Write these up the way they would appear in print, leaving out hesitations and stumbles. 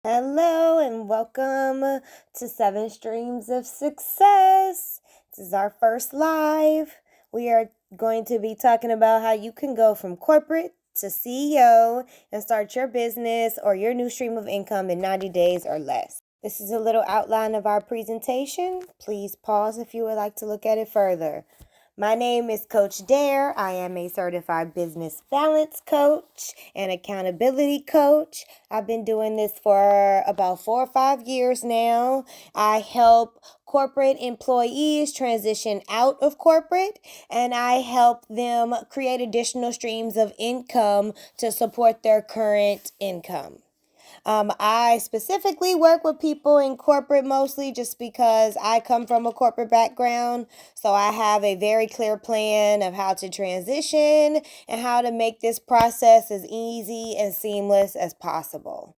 Hello and welcome to 7 Streams of Success. This is our first live. We are going to be talking about how you can go from corporate to CEO and start your business or your new stream of income in 90 days or less. This is a little outline of our presentation. Please pause if you would like to look at it further. My name is Coach Darre. I am a certified business balance coach and accountability coach. I've been doing this for about 4 or 5 years now. I help corporate employees transition out of corporate, and I help them create additional streams of income to support their current income. I specifically work with people in corporate mostly just because I come from a corporate background. So I have a very clear plan of how to transition and how to make this process as easy and seamless as possible.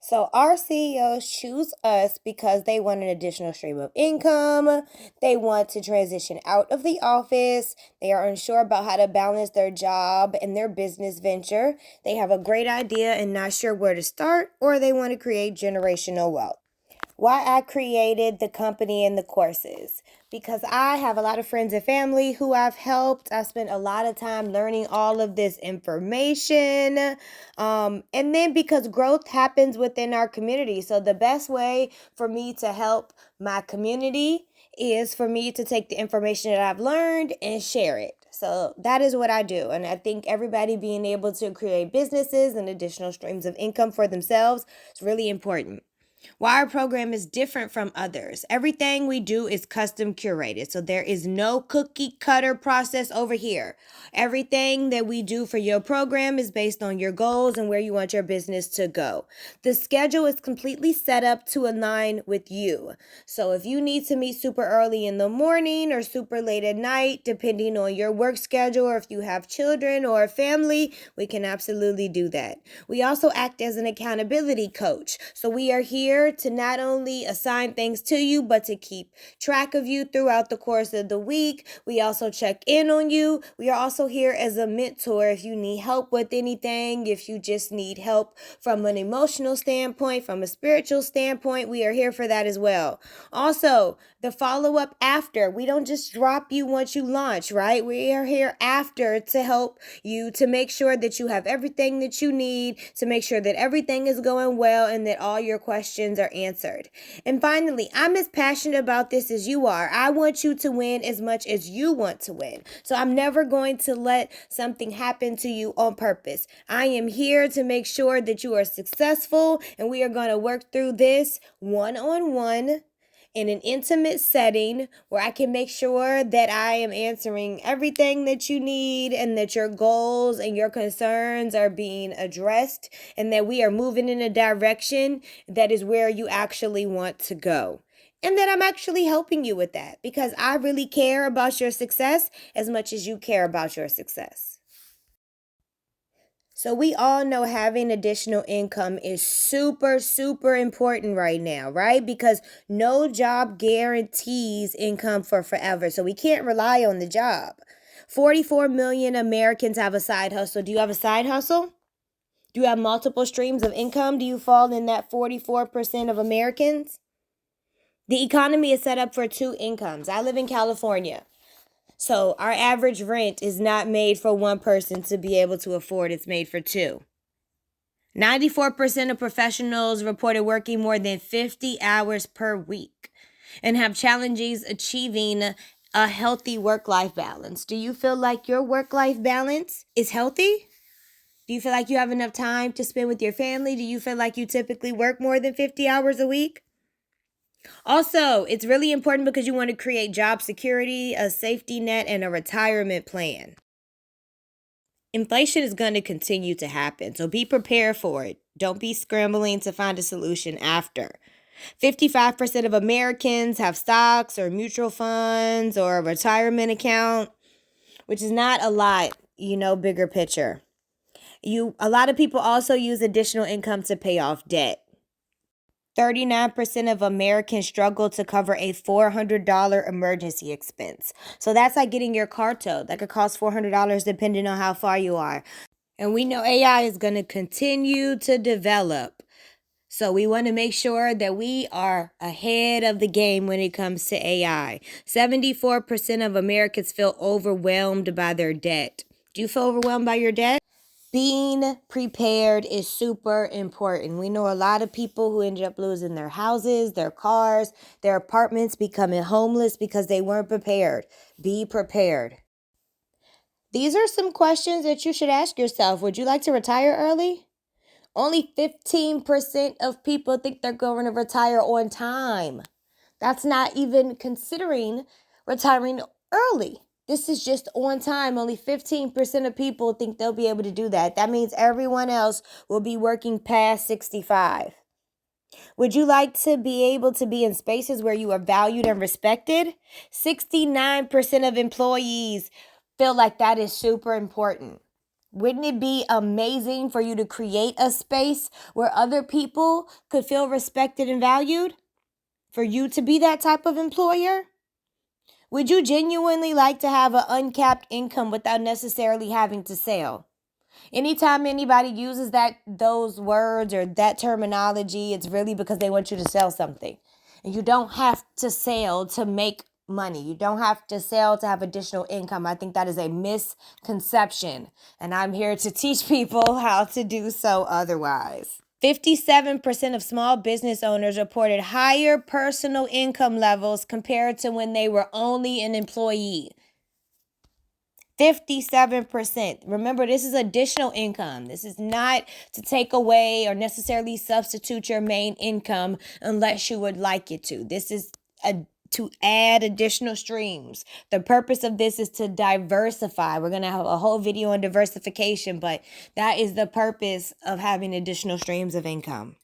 So our CEOs choose us because they want an additional stream of income. They want to transition out of the office. They are unsure about how to balance their job and their business venture. They have a great idea and not sure where to start, or they want to create generational wealth. Why I created the company and the courses. Because I have a lot of friends and family who I've helped. I spent a lot of time learning all of this information. And then because growth happens within our community. So the best way for me to help my community is for me to take the information that I've learned and share it. So that is what I do. And I think everybody being able to create businesses and additional streams of income for themselves is really important. Why our program is different from others. Everything we do is custom curated. So there is no cookie cutter process over here. Everything that we do for your program is based on your goals and where you want your business to go. The schedule is completely set up to align with you. So if you need to meet super early in the morning or super late at night, depending on your work schedule, or if you have children or a family, we can absolutely do that. We also act as an accountability coach. So we are here to not only assign things to you, but to keep track of you throughout the course of the week. We also check in on you. We are also here as a mentor if you need help with anything, if you just need help from an emotional standpoint, from a spiritual standpoint, we are here for that as well. Also, the follow-up after. We don't just drop you once you launch, right? We are here after to help you, to make sure that you have everything that you need, to make sure that everything is going well and that all your questions are answered. And finally, I'm as passionate about this as you are. I want you to win as much as you want to win. So I'm never going to let something happen to you on purpose. I am here to make sure that you are successful, and we are going to work through this one-on-one in an intimate setting where I can make sure that I am answering everything that you need and that your goals and your concerns are being addressed and that we are moving in a direction that is where you actually want to go. And that I'm actually helping you with that because I really care about your success as much as you care about your success. So we all know having additional income is super, super important right now, right? Because no job guarantees income for forever. So we can't rely on the job. 44 million Americans have a side hustle. Do you have a side hustle? Do you have multiple streams of income? Do you fall in that 44% of Americans? The economy is set up for 2 incomes. I live in California. So our average rent is not made for one person to be able to afford. It's made for 2. 94% of professionals reported working more than 50 hours per week and have challenges achieving a healthy work-life balance. Do you feel like your work-life balance is healthy? Do you feel like you have enough time to spend with your family? Do you feel like you typically work more than 50 hours a week? Also, it's really important because you want to create job security, a safety net, and a retirement plan. Inflation is going to continue to happen, so be prepared for it. Don't be scrambling to find a solution after. 55% of Americans have stocks or mutual funds or a retirement account, which is not a lot, bigger picture. A lot of people also use additional income to pay off debt. 39% of Americans struggle to cover a $400 emergency expense. So that's like getting your car towed. That could cost $400 depending on how far you are. And we know AI is going to continue to develop. So we want to make sure that we are ahead of the game when it comes to AI. 74% of Americans feel overwhelmed by their debt. Do you feel overwhelmed by your debt? Being prepared is super important. We know a lot of people who ended up losing their houses, their cars, their apartments, becoming homeless because they weren't prepared. Be prepared. These are some questions that you should ask yourself. Would you like to retire early? Only 15% of people think they're going to retire on time. That's not even considering retiring early. This is just on time. Only 15% of people think they'll be able to do that. That means everyone else will be working past 65. Would you like to be able to be in spaces where you are valued and respected? 69% of employees feel like that is super important. Wouldn't it be amazing for you to create a space where other people could feel respected and valued? For you to be that type of employer? Would you genuinely like to have an uncapped income without necessarily having to sell? Anytime anybody uses those words or that terminology, it's really because they want you to sell something. And you don't have to sell to make money. You don't have to sell to have additional income. I think that is a misconception. And I'm here to teach people how to do so otherwise. 57% of small business owners reported higher personal income levels compared to when they were only an employee. 57%. Remember, this is additional income. This is not to take away or necessarily substitute your main income unless you would like it to. This is to add additional streams. The purpose of this is to diversify. We're going to have a whole video on diversification, but that is the purpose of having additional streams of income.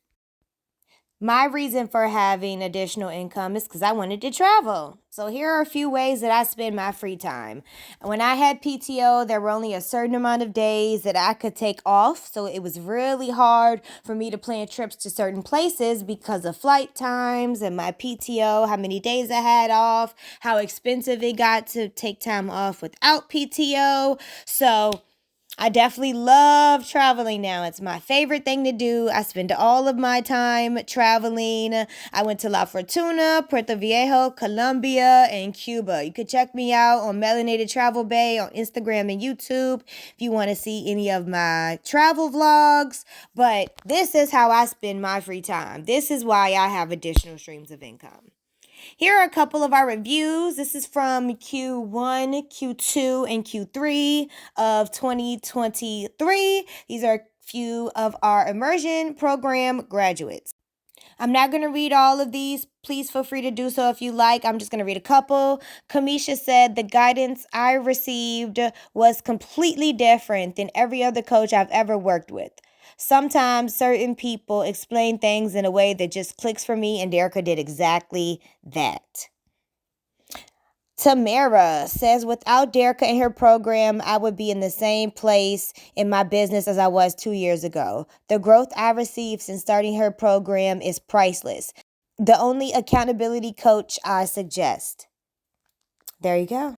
My reason for having additional income is because I wanted to travel. So here are a few ways that I spend my free time. When I had PTO, there were only a certain amount of days that I could take off. So it was really hard for me to plan trips to certain places because of flight times and my PTO, how many days I had off, how expensive it got to take time off without PTO. So I definitely love traveling now. It's my favorite thing to do. I spend all of my time traveling. I went to La Fortuna, Puerto Viejo, Colombia, and Cuba. You could check me out on Melanated Travel Bay on Instagram and YouTube if you want to see any of my travel vlogs. But this is how I spend my free time. This is why I have additional streams of income. Here are a couple of our reviews. This is from Q1, Q2, and Q3 of 2023. These are a few of our immersion program graduates. I'm not going to read all of these. Please feel free to do so if you like. I'm just going to read a couple. Kamisha said, the guidance I received was completely different than every other coach I've ever worked with. Sometimes certain people explain things in a way that just clicks for me, and Derica did exactly that. Tamara says, without Derica and her program, I would be in the same place in my business as I was 2 years ago. The growth I received since starting her program is priceless. The only accountability coach I suggest. There you go.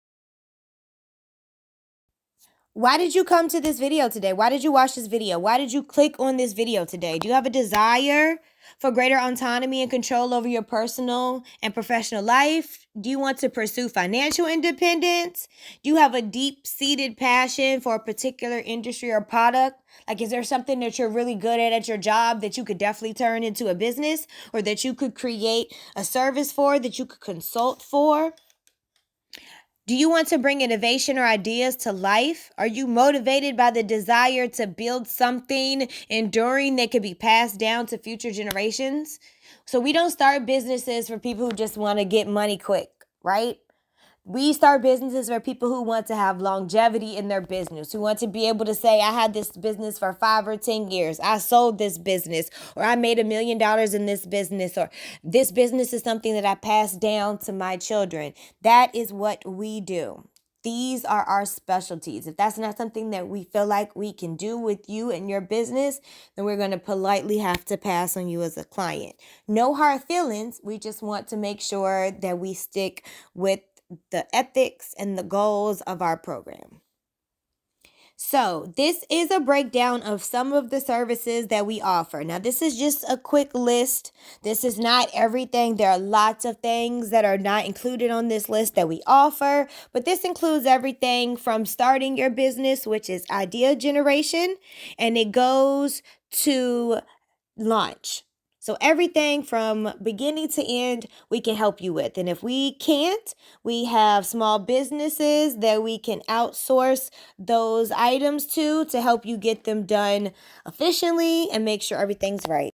Why did you come to this video today? Why did you watch this video? Why did you click on this video today? Do you have a desire for greater autonomy and control over your personal and professional life? Do you want to pursue financial independence? Do you have a deep-seated passion for a particular industry or product? Like, is there something that you're really good at your job that you could definitely turn into a business, or that you could create a service for, that you could consult for? Do you want to bring innovation or ideas to life? Are you motivated by the desire to build something enduring that could be passed down to future generations? So we don't start businesses for people who just want to get money quick, right? We start businesses for people who want to have longevity in their business, who want to be able to say, I had this business for 5 or 10 years. I sold this business, or I made $1 million in this business, or this business is something that I passed down to my children. That is what we do. These are our specialties. If that's not something that we feel like we can do with you and your business, then we're going to politely have to pass on you as a client. No hard feelings. We just want to make sure that we stick with the ethics and the goals of our program. So, this is a breakdown of some of the services that we offer. Now, this is just a quick list. This is not everything. There are lots of things that are not included on this list that we offer, but this includes everything from starting your business, which is idea generation, and it goes to launch. So everything from beginning to end, we can help you with. And if we can't, we have small businesses that we can outsource those items to help you get them done efficiently and make sure everything's right.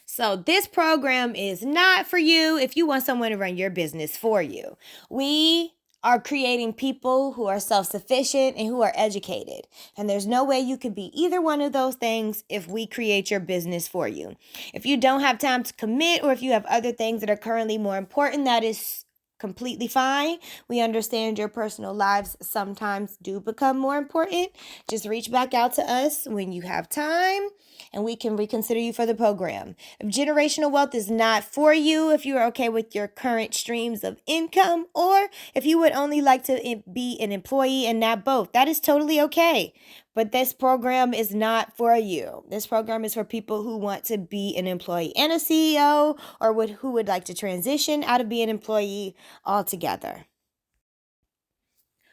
So this program is not for you if you want someone to run your business for you. We are creating people who are self-sufficient and who are educated. And there's no way you could be either one of those things if we create your business for you. If you don't have time to commit, or if you have other things that are currently more important, that is completely fine. We understand your personal lives sometimes do become more important. Just reach back out to us when you have time and we can reconsider you for the program. If generational wealth is not for you, if you are okay with your current streams of income, or if you would only like to be an employee and not both, that is totally okay. But this program is not for you. This program is for people who want to be an employee and a CEO, or who would like to transition out of being an employee altogether.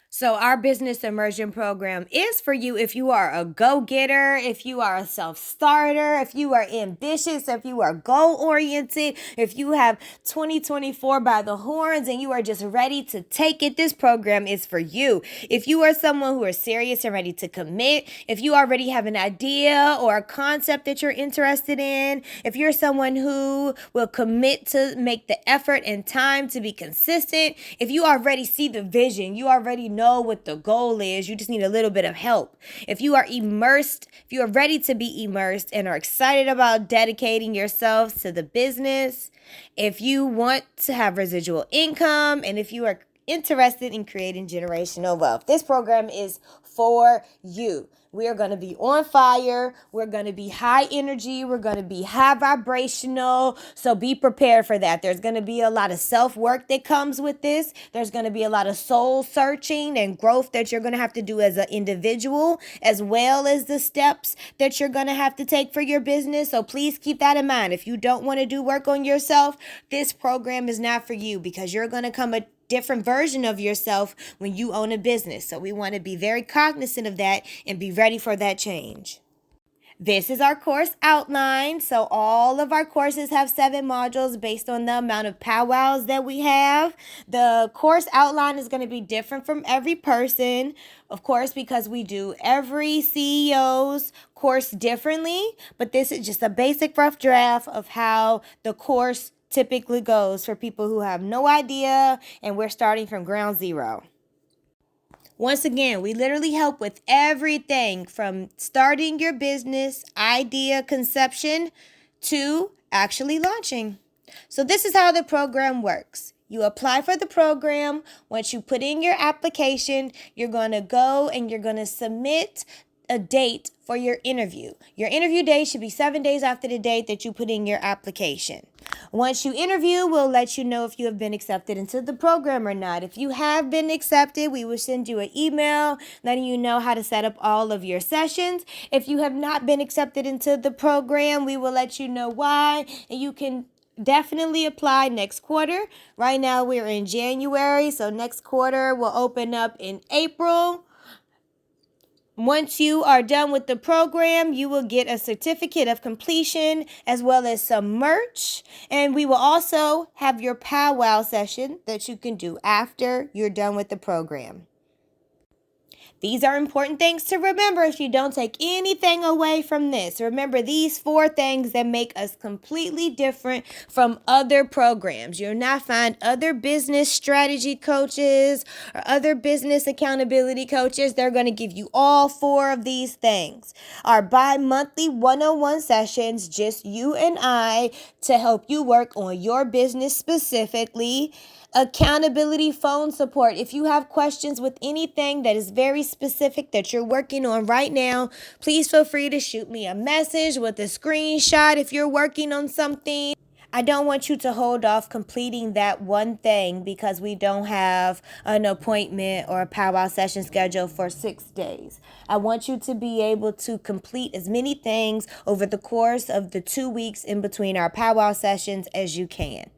So our business immersion program is for you if you are a go-getter, if you are a self-starter, if you are ambitious, if you are goal-oriented, if you have 2024 by the horns and you are just ready to take it. This program is for you. If you are someone who is serious and ready to commit, if you already have an idea or a concept that you're interested in, if you're someone who will commit to make the effort and time to be consistent, if you already see the vision, you already know what the goal is, you just need a little bit of help. If you are immersed, if you are ready to be immersed and are excited about dedicating yourselves to the business, if you want to have residual income, and if you are interested in creating generational wealth, this program is for you. We are going to be on fire. We're going to be high energy. We're going to be high vibrational. So be prepared for that. There's going to be a lot of self-work that comes with this. There's going to be a lot of soul searching and growth that you're going to have to do as an individual, as well as the steps that you're going to have to take for your business. So please keep that in mind. If you don't want to do work on yourself, this program is not for you, because you're going to come a different version of yourself when you own a business. So we want to be very cognizant of that and be ready for that change. This is our course outline. So all of our courses have 7 modules based on the amount of powwows that we have. The course outline is going to be different from every person, of course, because we do every CEO's course differently. But this is just a basic rough draft of how the course typically goes for people who have no idea and we're starting from ground zero. Once again, we literally help with everything from starting your business, idea conception, to actually launching. So this is how the program works. You apply for the program. Once you put in your application, you're going to go and you're going to submit a date for your interview. Your interview date should be 7 days after the date that you put in your application. Once you interview, we'll let you know if you have been accepted into the program or not. If you have been accepted, we will send you an email letting you know how to set up all of your sessions. If you have not been accepted into the program, we will let you know why, and you can definitely apply next quarter. Right now we're in January, so next quarter will open up in April. Once you are done with the program, you will get a certificate of completion as well as some merch. And we will also have your powwow session that you can do after you're done with the program. These are important things to remember if you don't take anything away from this. Remember these 4 things that make us completely different from other programs. You'll not find other business strategy coaches or other business accountability coaches. They're going to give you all 4 of these things. Our bi-monthly one-on-one sessions, just you and I, to help you work on your business specifically. Accountability phone support. If you have questions with anything that is very specific that you're working on right now, please feel free to shoot me a message with a screenshot if you're working on something. I don't want you to hold off completing that one thing because we don't have an appointment or a powwow session scheduled for 6 days. I want you to be able to complete as many things over the course of the 2 weeks in between our powwow sessions as you can.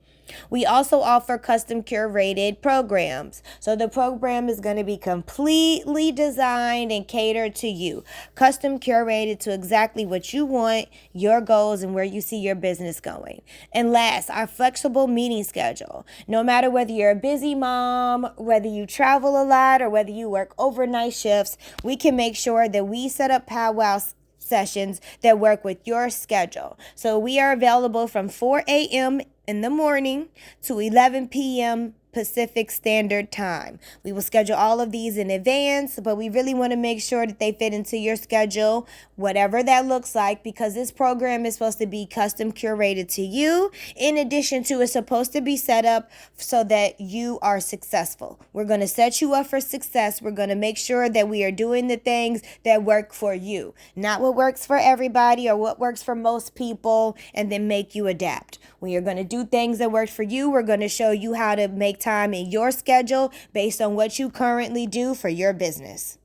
We also offer custom curated programs. So the program is going to be completely designed and catered to you, custom curated to exactly what you want, your goals, and where you see your business going. And last, our flexible meeting schedule. No matter whether you're a busy mom, whether you travel a lot, or whether you work overnight shifts, we can make sure that we set up powwow sessions that work with your schedule. So we are available from 4 a.m. in the morning to 11 p.m. Pacific Standard Time. We will schedule all of these in advance, but we really want to make sure that they fit into your schedule, whatever that looks like, because this program is supposed to be custom curated to you. In addition to, it's supposed to be set up so that you are successful. We're going to set you up for success. We're going to make sure that we are doing the things that work for you, not what works for everybody or what works for most people, and then make you adapt. When you're going to do things that work for you, we're going to show you how to make time in your schedule based on what you currently do for your business.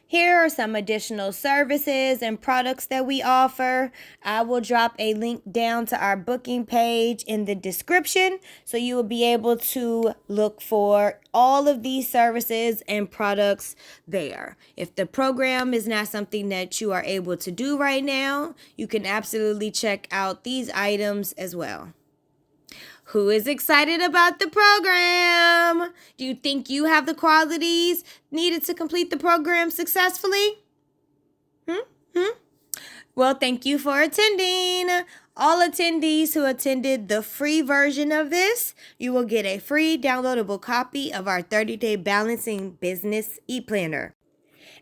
Here are some additional services and products that we offer. I will drop a link down to our booking page in the description, so you will be able to look for all of these services and products there. If the program is not something that you are able to do right now, you can absolutely check out these items as well. Who is excited about the program? Do you think you have the qualities needed to complete the program successfully? Well, thank you for attending. All attendees who attended the free version of this, you will get a free downloadable copy of our 30-day Balancing Business e-planner.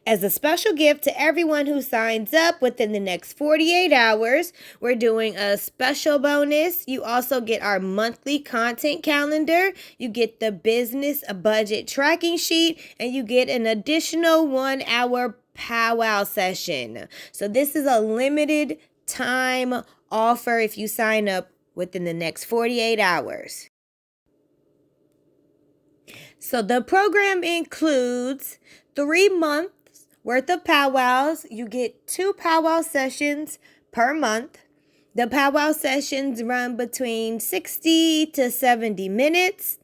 As a special gift to everyone who signs up within the next 48 hours, we're doing a special bonus. You also get our monthly content calendar, you get the business budget tracking sheet, and you get an additional 1-hour powwow session. So this is a limited time offer if you sign up within the next 48 hours. So the program includes 3 months worth of powwows. You get 2 powwow sessions per month. The powwow sessions run between 60 to 70 minutes.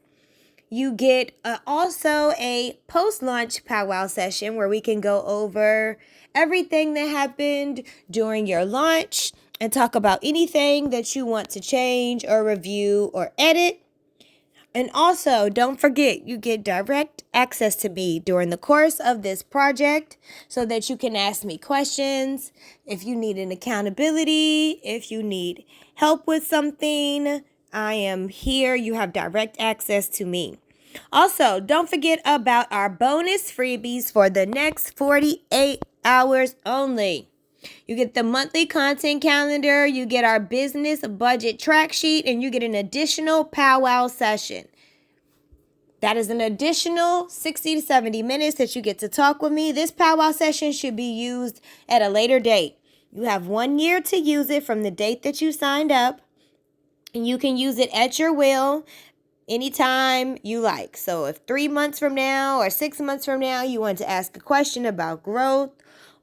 You get also a post-launch powwow session where we can go over everything that happened during your launch and talk about anything that you want to change or review or edit. And also, don't forget, you get direct access to me during the course of this project so that you can ask me questions. If you need an accountability, if you need help with something, I am here. You have direct access to me. Also, don't forget about our bonus freebies for the next 48 hours only. You get the monthly content calendar, you get our business budget track sheet, and you get an additional powwow session. That is an additional 60 to 70 minutes that you get to talk with me. This powwow session should be used at a later date. You have 1 year to use it from the date that you signed up, and you can use it at your will anytime you like. So if 3 months from now or 6 months from now you want to ask a question about growth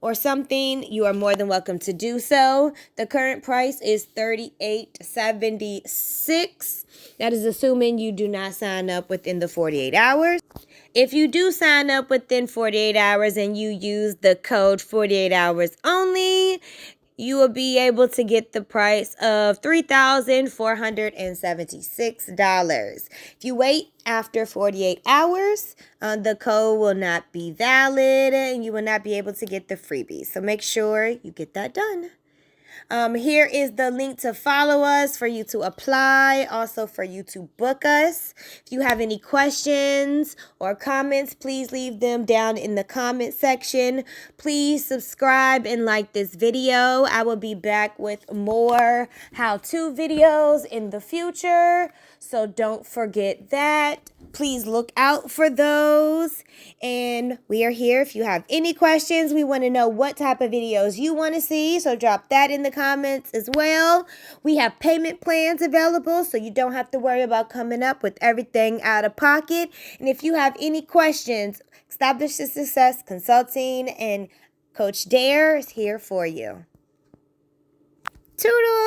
or something, you are more than welcome to do so. The current price is $38.76. That is assuming you do not sign up within the 48 hours. If you do sign up within 48 hours and you use the code 48 hours only, you will be able to get the price of $3,476. If you wait after 48 hours, the code will not be valid and you will not be able to get the freebies. So make sure you get that done. Here is the link to follow us, for you to apply, also for you to book us. If you have any questions or comments, please leave them down in the comment section. Please subscribe and like this video. I will be back with more how-to videos in the future, so don't forget that. Please look out for those. And we are here if you have any questions. We want to know what type of videos you want to see, so drop that in in the comments as well. We have payment plans available, so you don't have to worry about coming up with everything out of pocket. And if you have any questions, Established Success Consulting and Coach Darre is here for you. Toodles!